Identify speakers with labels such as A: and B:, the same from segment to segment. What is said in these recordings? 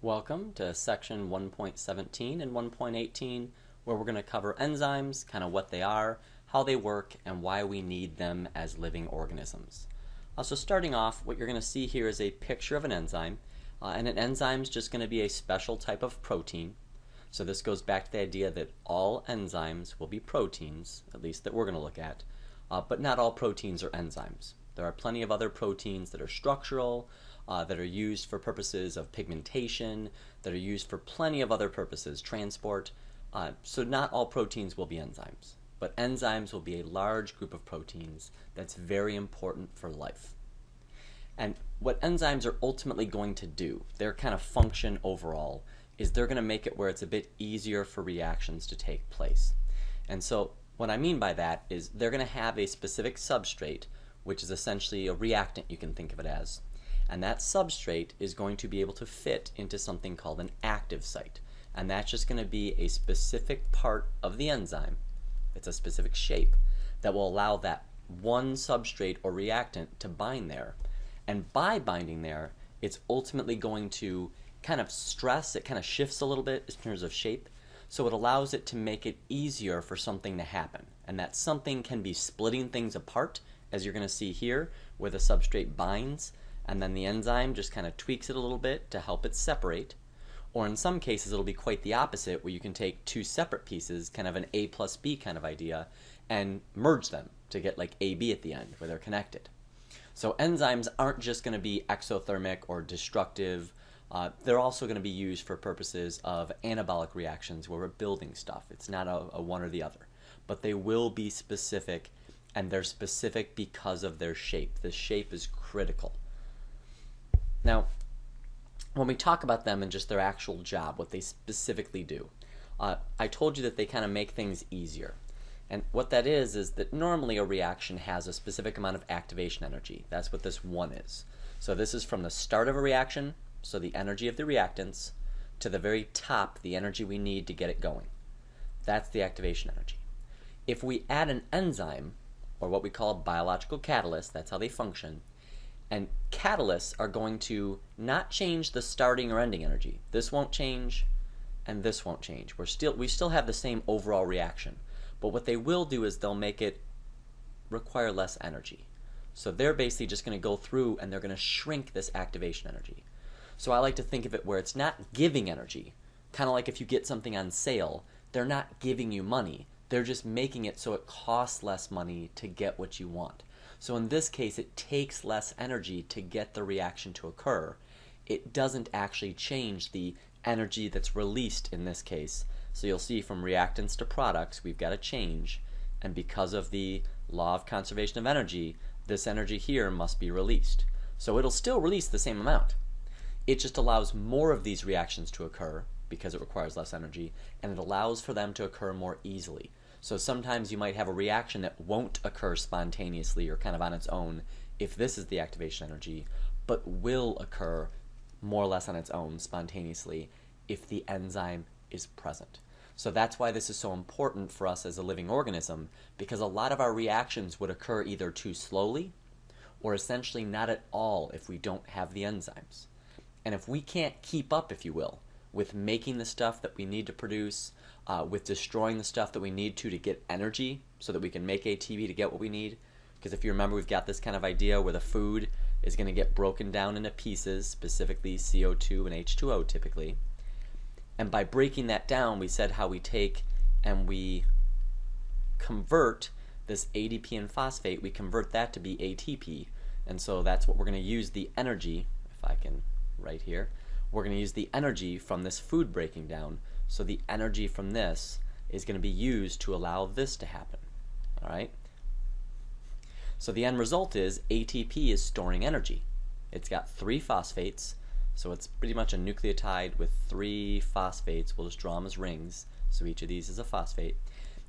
A: Welcome to section 1.17 and 1.18, where we're going to cover enzymes, kind of what they are, how they work, and why we need them as living organisms. So starting off, what you're going to see here is a picture of an enzyme, and an enzyme is just going to be a special type of protein. So this goes back to the idea that all enzymes will be proteins, at least that we're going to look at, but not all proteins are enzymes. There are plenty of other proteins that are structural, that are used for purposes of pigmentation, that are used for plenty of other purposes, transport. So not all proteins will be enzymes, but enzymes will be a large group of proteins that's very important for life. And what enzymes are ultimately going to do, their kind of function overall, is they're going to make it where it's a bit easier for reactions to take place. And so what I mean by that is they're going to have a specific substrate, which is essentially a reactant, you can think of it as. And that substrate is going to be able to fit into something called an active site. And that's just going to be a specific part of the enzyme. It's a specific shape that will allow that one substrate or reactant to bind there. And by binding there, it's ultimately going to kind of stress, it kind of shifts a little bit in terms of shape. So it allows it to make it easier for something to happen. And that something can be splitting things apart, as you're going to see here, where the substrate binds, and then the enzyme just kind of tweaks it a little bit to help it separate. Or in some cases, it'll be quite the opposite, where you can take two separate pieces, kind of an A plus B kind of idea, and merge them to get like AB at the end, where they're connected. So enzymes aren't just going to be exothermic or destructive. They're also going to be used for purposes of anabolic reactions where we're building stuff. It's not a one or the other. But they will be specific, and they're specific because of their shape. The shape is critical. Now, when we talk about them and just their actual job, what they specifically do, I told you that they kind of make things easier. And what that is that normally a reaction has a specific amount of activation energy. That's what this one is. So this is from the start of a reaction, so the energy of the reactants, to the very top, the energy we need to get it going. That's the activation energy. If we add an enzyme, or what we call a biological catalyst, that's how they function, and catalysts are going to not change the starting or ending energy. This won't change, and this won't change. We still have the same overall reaction. But what they will do is they'll make it require less energy. So they're basically just going to go through and they're going to shrink this activation energy. So I like to think of it where it's not giving energy. Kind of like if you get something on sale, they're not giving you money. They're just making it so it costs less money to get what you want. So in this case, it takes less energy to get the reaction to occur. It doesn't actually change the energy that's released in this case. So you'll see from reactants to products, we've got a change. And because of the law of conservation of energy, this energy here must be released. So it'll still release the same amount. It just allows more of these reactions to occur because it requires less energy, and it allows for them to occur more easily. So sometimes you might have a reaction that won't occur spontaneously or kind of on its own if this is the activation energy, but will occur more or less on its own spontaneously if the enzyme is present. So that's why this is so important for us as a living organism, because a lot of our reactions would occur either too slowly or essentially not at all if we don't have the enzymes. And if we can't keep up, if you will, with making the stuff that we need to produce, with destroying the stuff that we need to get energy so that we can make ATP to get what we need. Because if you remember, we've got this kind of idea where the food is going to get broken down into pieces, specifically CO2 and H2O typically. And by breaking that down, we said how we take and we convert this ADP and phosphate, we convert that to be ATP. And so that's what we're going to use the energy, if I can right here, we're going to use the energy from this food breaking down. So the energy from this is going to be used to allow this to happen. All right? So the end result is ATP is storing energy. It's got 3 phosphates, so it's pretty much a nucleotide with 3 phosphates. We'll just draw them as rings, so each of these is a phosphate.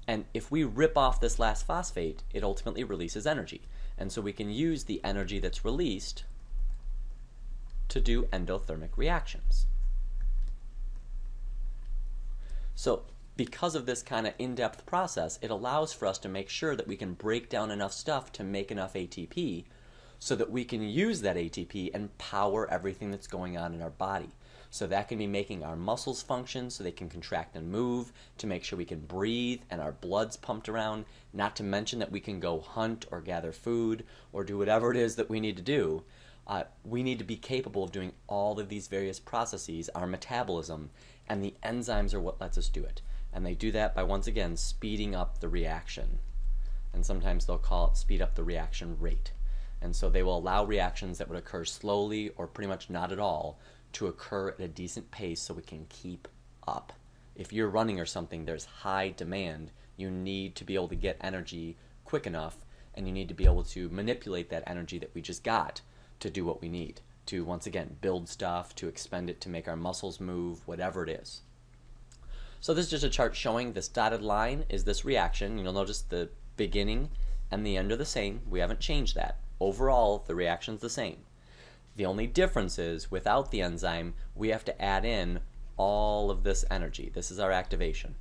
A: And if we rip off this last phosphate, it ultimately releases energy. And so we can use the energy that's released to do endothermic reactions. So because of this kind of in-depth process, it allows for us to make sure that we can break down enough stuff to make enough ATP so that we can use that ATP and power everything that's going on in our body. So that can be making our muscles function so they can contract and move, to make sure we can breathe and our blood's pumped around, not to mention that we can go hunt or gather food or do whatever it is that we need to do. We need to be capable of doing all of these various processes, our metabolism, and the enzymes are what lets us do it. And they do that by, once again, speeding up the reaction. And sometimes they'll call it speed up the reaction rate. And so they will allow reactions that would occur slowly or pretty much not at all to occur at a decent pace so we can keep up. If you're running or something, there's high demand. You need to be able to get energy quick enough, and you need to be able to manipulate that energy that we just got to do what we need, to, once again, build stuff, to expend it to make our muscles move, whatever it is. So this is just a chart showing this dotted line is this reaction. You'll notice the beginning and the end are the same. We haven't changed that. Overall, the reaction's the same. The only difference is, without the enzyme, we have to add in all of this energy. This is our activation.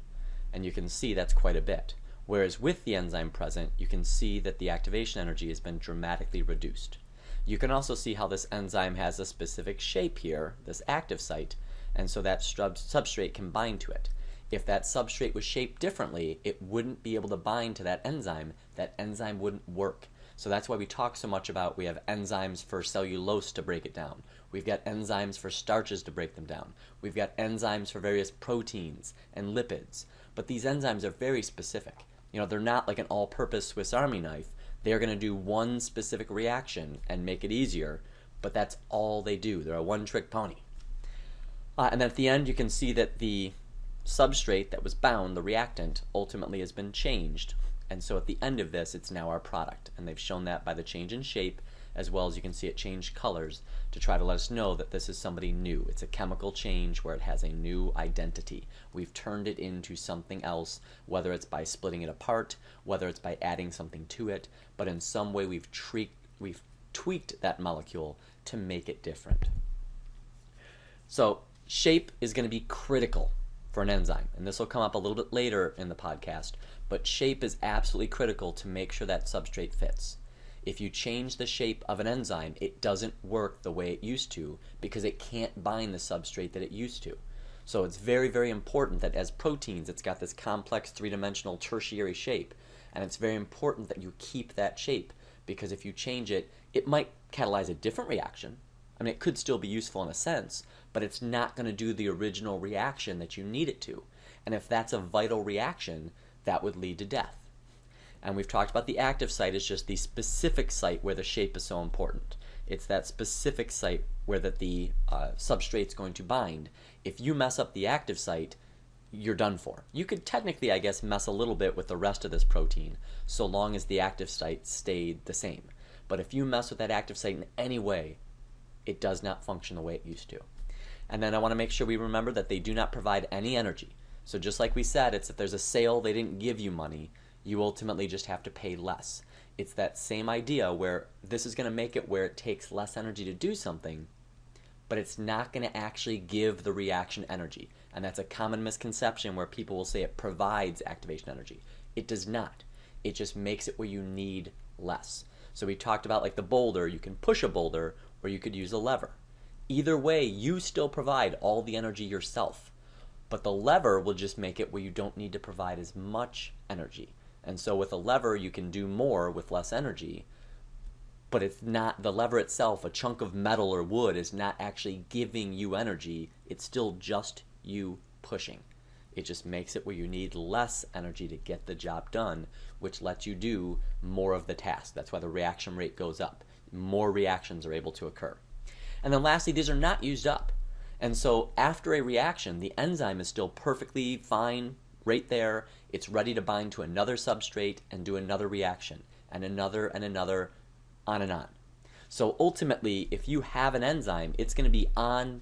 A: And you can see that's quite a bit. Whereas with the enzyme present, you can see that the activation energy has been dramatically reduced. You can also see how this enzyme has a specific shape here, this active site, and so that substrate can bind to it. If that substrate was shaped differently, it wouldn't be able to bind to that enzyme. That enzyme wouldn't work. So that's why we talk so much about we have enzymes for cellulose to break it down. We've got enzymes for starches to break them down. We've got enzymes for various proteins and lipids. But these enzymes are very specific. They're not like an all-purpose Swiss Army knife. They're going to do one specific reaction and make it easier, but that's all they do. They're a one-trick pony. And then at the end, you can see that the substrate that was bound, the reactant, ultimately has been changed. And so at the end of this, it's now our product. And they've shown that by the change in shape, as well as you can see it change colors to try to let us know that this is somebody new. It's a chemical change where it has a new identity. We've turned it into something else, whether it's by splitting it apart, whether it's by adding something to it, but in some way we've tweaked that molecule to make it different. So shape is going to be critical for an enzyme, and this will come up a little bit later in the podcast, but shape is absolutely critical to make sure that substrate fits. If you change the shape of an enzyme, it doesn't work the way it used to because it can't bind the substrate that it used to. So it's very, very important that as proteins, it's got this complex three-dimensional tertiary shape, and it's very important that you keep that shape because if you change it, it might catalyze a different reaction. I mean, it could still be useful in a sense, but it's not going to do the original reaction that you need it to. And if that's a vital reaction, that would lead to death. And we've talked about the active site is just the specific site where the shape is so important. It's that specific site where the substrate's going to bind. If you mess up the active site, you're done for. You could technically, I guess, mess a little bit with the rest of this protein so long as the active site stayed the same. But if you mess with that active site in any way, it does not function the way it used to. And then I want to make sure we remember that they do not provide any energy. So just like we said, it's if there's a sale, they didn't give you money, you ultimately just have to pay less. It's that same idea where this is going to make it where it takes less energy to do something, but it's not going to actually give the reaction energy. And that's a common misconception where people will say it provides activation energy. It does not. It just makes it where you need less. So we talked about like the boulder, you can push a boulder or you could use a lever. Either way, you still provide all the energy yourself. But the lever will just make it where you don't need to provide as much energy. And so with a lever, you can do more with less energy, but it's not, the lever itself, a chunk of metal or wood, is not actually giving you energy. It's still just you pushing. It just makes it where you need less energy to get the job done, which lets you do more of the task. That's why the reaction rate goes up. More reactions are able to occur. And then lastly, these are not used up. And so after a reaction, the enzyme is still perfectly fine right there. It's ready to bind to another substrate and do another reaction, and another, on and on. So ultimately, if you have an enzyme, it's going to be on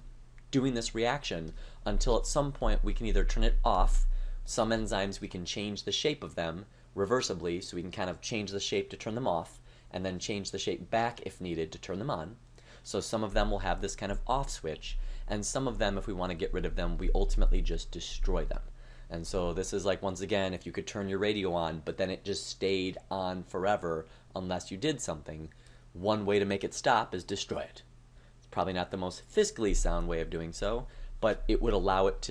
A: doing this reaction until at some point we can either turn it off. Some enzymes we can change the shape of them reversibly, so we can kind of change the shape to turn them off, and then change the shape back if needed to turn them on. So some of them will have this kind of off switch, and some of them, if we want to get rid of them, we ultimately just destroy them. And so this is like, once again, if you could turn your radio on, but then it just stayed on forever unless you did something, one way to make it stop is destroy it. It's probably not the most fiscally sound way of doing so, but it would allow it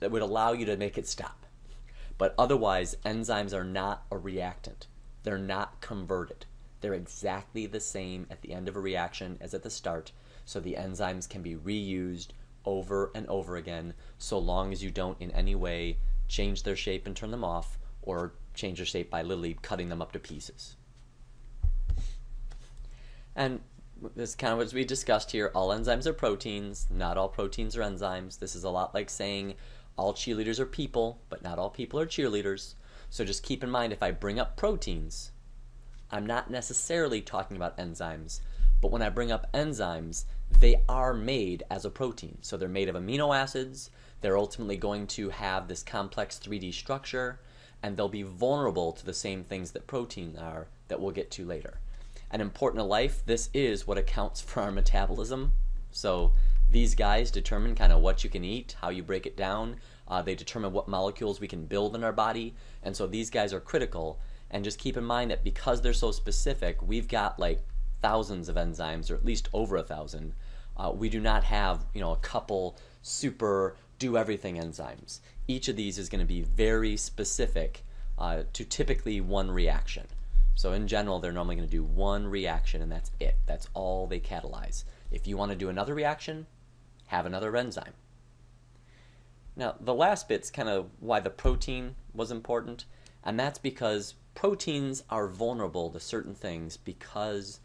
A: would allow you to make it stop. But otherwise, enzymes are not a reactant. They're not converted. They're exactly the same at the end of a reaction as at the start, so the enzymes can be reused over and over again, so long as you don't in any way change their shape and turn them off, or change their shape by literally cutting them up to pieces. And this is kind of what we discussed here. All enzymes are proteins. Not all proteins are enzymes. This is a lot like saying all cheerleaders are people, but not all people are cheerleaders. So just keep in mind, if I bring up proteins, I'm not necessarily talking about enzymes, but when I bring up enzymes, they are made as a protein. So they're made of amino acids. They're ultimately going to have this complex 3D structure, and they'll be vulnerable to the same things that proteins are that we'll get to later. And important to life, this is what accounts for our metabolism. So these guys determine kind of what you can eat, how you break it down. They determine what molecules we can build in our body. And so these guys are critical. And just keep in mind that because they're so specific, we've got like thousands of enzymes, or at least over 1,000. We do not have, a couple super do-everything enzymes. Each of these is going to be very specific to typically one reaction. So in general, they're normally going to do one reaction, and that's it. That's all they catalyze. If you want to do another reaction, have another enzyme. Now, the last bit's kind of why the protein was important, and that's because proteins are vulnerable to certain things because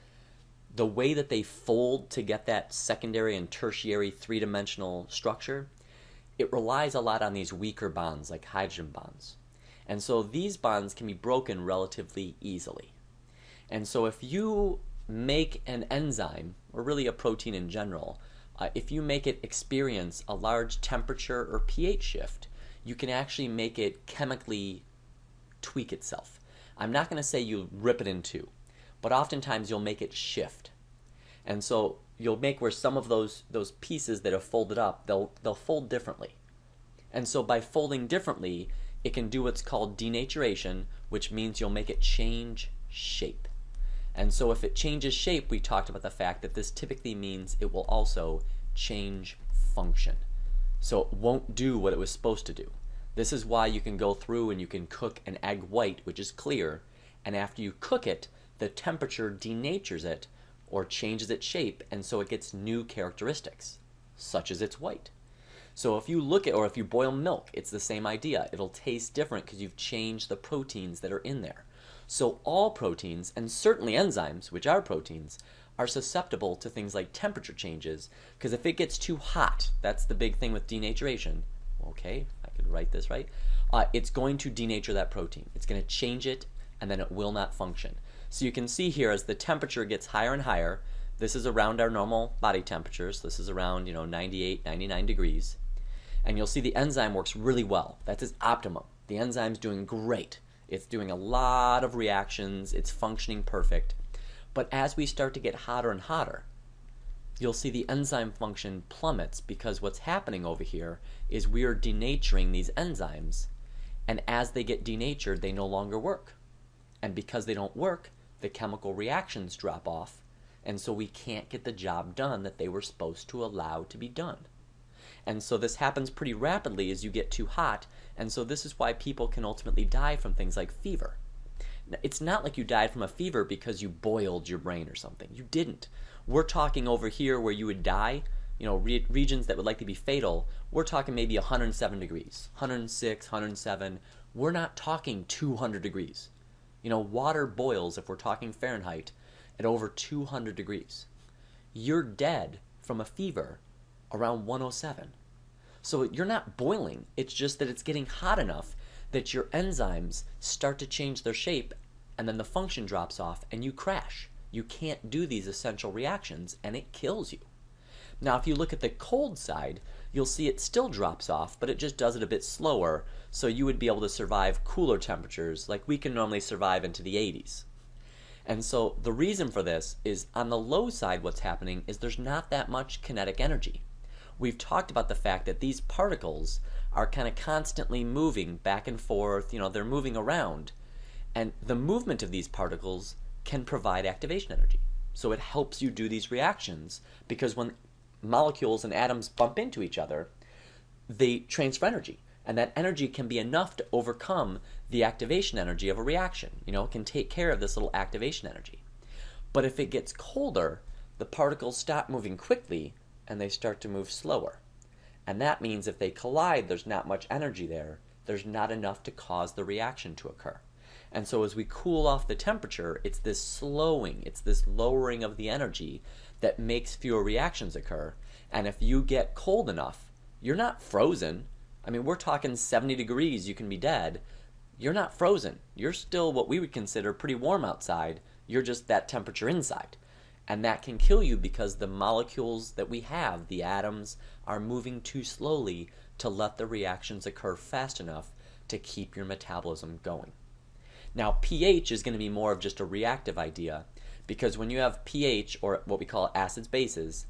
A: the way that they fold to get that secondary and tertiary three-dimensional structure, it relies a lot on these weaker bonds, like hydrogen bonds. And so these bonds can be broken relatively easily. And so if you make an enzyme, or really a protein in general, if you make it experience a large temperature or pH shift, you can actually make it chemically tweak itself. I'm not going to say you rip it in two, but oftentimes you'll make it shift. And so you'll make where some of those pieces that are folded up, they'll fold differently. And so by folding differently, it can do what's called denaturation, which means you'll make it change shape. And so if it changes shape, we talked about the fact that this typically means it will also change function. So it won't do what it was supposed to do. This is why you can go through and you can cook an egg white, which is clear, and after you cook it, the temperature denatures it or changes its shape, and so it gets new characteristics, such as it's white. So if you look at, or if you boil milk, it's the same idea. It'll taste different because you've changed the proteins that are in there. So all proteins, and certainly enzymes, which are proteins, are susceptible to things like temperature changes, because if it gets too hot, that's the big thing with denaturation. Okay, I could write this right. It's going to denature that protein. It's going to change it, and then it will not function. So you can see here as the temperature gets higher and higher, this is around our normal body temperatures. This is around 98, 99 degrees. And you'll see the enzyme works really well. That's its optimum. The enzyme's doing great. It's doing a lot of reactions. It's functioning perfect. But as we start to get hotter and hotter, you'll see the enzyme function plummets because what's happening over here is we are denaturing these enzymes. And as they get denatured, they no longer work. And because they don't work, the chemical reactions drop off. And so we can't get the job done that they were supposed to allow to be done. And so this happens pretty rapidly as you get too hot, and so this is why people can ultimately die from things like fever. Now, it's not like you died from a fever because you boiled your brain or something. You didn't. We're talking over here where you would die, regions that would likely be fatal, we're talking maybe 107 degrees, 106, 107. We're not talking 200 degrees. Water boils, if we're talking Fahrenheit, at over 200 degrees. You're dead from a fever around 107. So you're not boiling, it's just that it's getting hot enough that your enzymes start to change their shape and then the function drops off and you crash. You can't do these essential reactions and it kills you. Now if you look at the cold side, you'll see it still drops off, but it just does it a bit slower, so you would be able to survive cooler temperatures like we can normally survive into the 80s. And so the reason for this is on the low side what's happening is there's not that much kinetic energy. We've talked about the fact that these particles are kind of constantly moving back and forth, they're moving around. And the movement of these particles can provide activation energy. So it helps you do these reactions because when molecules and atoms bump into each other, they transfer energy. And that energy can be enough to overcome the activation energy of a reaction. It can take care of this little activation energy. But if it gets colder, the particles stop moving quickly and they start to move slower. And that means if they collide, there's not much energy there. There's not enough to cause the reaction to occur. And so as we cool off the temperature, it's this slowing, it's this lowering of the energy that makes fewer reactions occur. And if you get cold enough, you're not frozen. I mean, we're talking 70 degrees, you can be dead. You're not frozen. You're still what we would consider pretty warm outside. You're just that temperature inside. And that can kill you because the molecules that we have, the atoms, are moving too slowly to let the reactions occur fast enough to keep your metabolism going. Now, pH is going to be more of just a reactive idea because when you have pH, or what we call acids bases,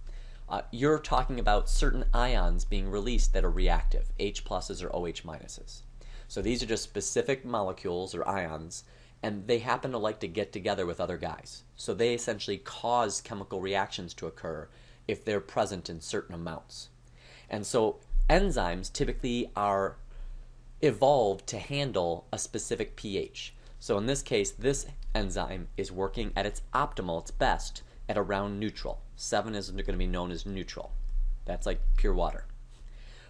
A: you're talking about certain ions being released that are reactive, H pluses or OH minuses. So these are just specific molecules or ions, and they happen to like to get together with other guys. So they essentially cause chemical reactions to occur if they're present in certain amounts. And so enzymes typically are evolved to handle a specific pH. So in this case, this enzyme is working at its optimal, its best, at around neutral. 7 is going to be known as neutral. That's like pure water.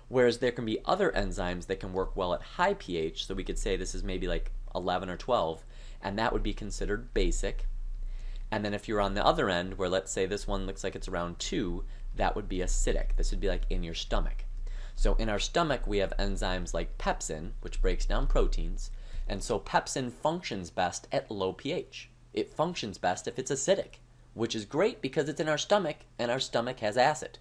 A: Whereas there can be other enzymes that can work well at high pH, so we could say this is maybe like 11 or 12, and that would be considered basic. And then if you're on the other end, where let's say this one looks like it's around 2, that would be acidic. This would be like in your stomach. So in our stomach, we have enzymes like pepsin, which breaks down proteins, and so pepsin functions best at low pH. It functions best if it's acidic, which is great because it's in our stomach, and our stomach has acid.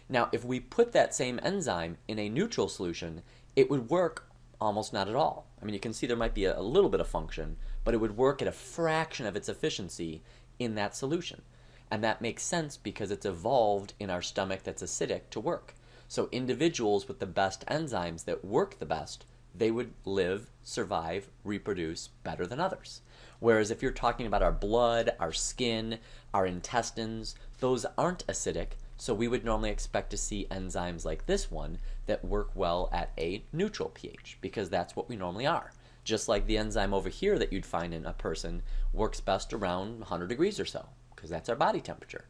A: Now, if we put that same enzyme in a neutral solution, it would work almost not at all. I mean, you can see there might be a little bit of function, but it would work at a fraction of its efficiency in that solution. And that makes sense because it's evolved in our stomach that's acidic to work. So individuals with the best enzymes that work the best, they would live, survive, reproduce better than others. Whereas if you're talking about our blood, our skin, our intestines, those aren't acidic, so we would normally expect to see enzymes like this one that work well at a neutral pH, because that's what we normally are. Just like the enzyme over here that you'd find in a person works best around 100 degrees or so, because that's our body temperature.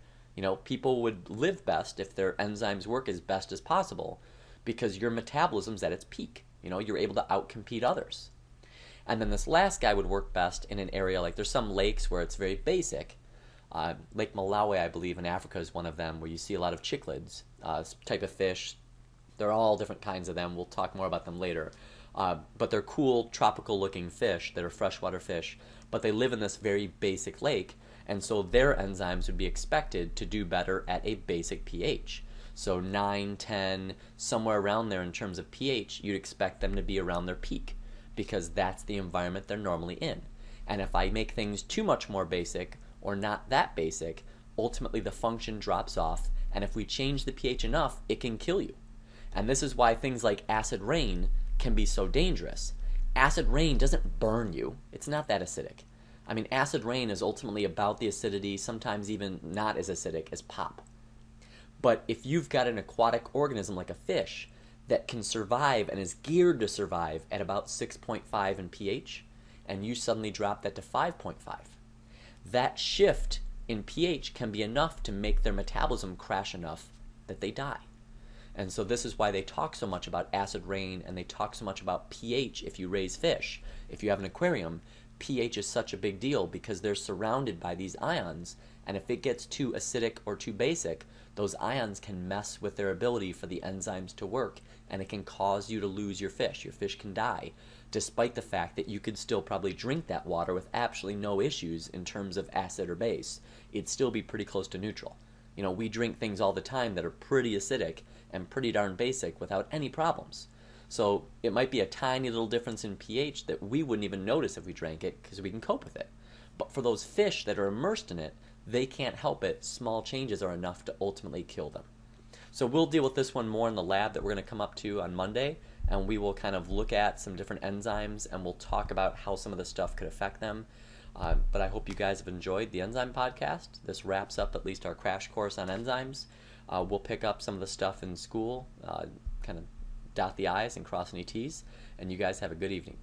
A: People would live best if their enzymes work as best as possible, because your metabolism's at its peak. You're able to outcompete others. And then this last guy would work best in an area like there's some lakes where it's very basic. Lake Malawi, I believe, in Africa is one of them, where you see a lot of cichlids, type of fish. They're all different kinds of them. We'll talk more about them later. But they're cool, tropical-looking fish that are freshwater fish, but they live in this very basic lake, and so their enzymes would be expected to do better at a basic pH. So 9, 10, somewhere around there in terms of pH, you'd expect them to be around their peak, because that's the environment they're normally in. And if I make things too much more basic, or not that basic, ultimately the function drops off, and if we change the pH enough, it can kill you. And this is why things like acid rain can be so dangerous. Acid rain doesn't burn you. It's not that acidic. I mean, acid rain is ultimately about the acidity, sometimes even not as acidic as pop. But if you've got an aquatic organism like a fish that can survive and is geared to survive at about 6.5 in pH, and you suddenly drop that to 5.5, that shift in pH can be enough to make their metabolism crash enough that they die. And so this is why they talk so much about acid rain, and they talk so much about pH if you raise fish. If you have an aquarium, pH is such a big deal because they're surrounded by these ions, and if it gets too acidic or too basic, those ions can mess with their ability for the enzymes to work, and it can cause you to lose your fish. Your fish can die, despite the fact that you could still probably drink that water with absolutely no issues in terms of acid or base. It'd still be pretty close to neutral. We drink things all the time that are pretty acidic and pretty darn basic without any problems. So it might be a tiny little difference in pH that we wouldn't even notice if we drank it because we can cope with it. But for those fish that are immersed in it, they can't help it. Small changes are enough to ultimately kill them. So we'll deal with this one more in the lab that we're going to come up to on Monday, and we will kind of look at some different enzymes, and we'll talk about how some of the stuff could affect them. But I hope you guys have enjoyed the Enzyme podcast. This wraps up at least our crash course on enzymes. We'll pick up some of the stuff in school, kind of dot the I's and cross any T's, and you guys have a good evening.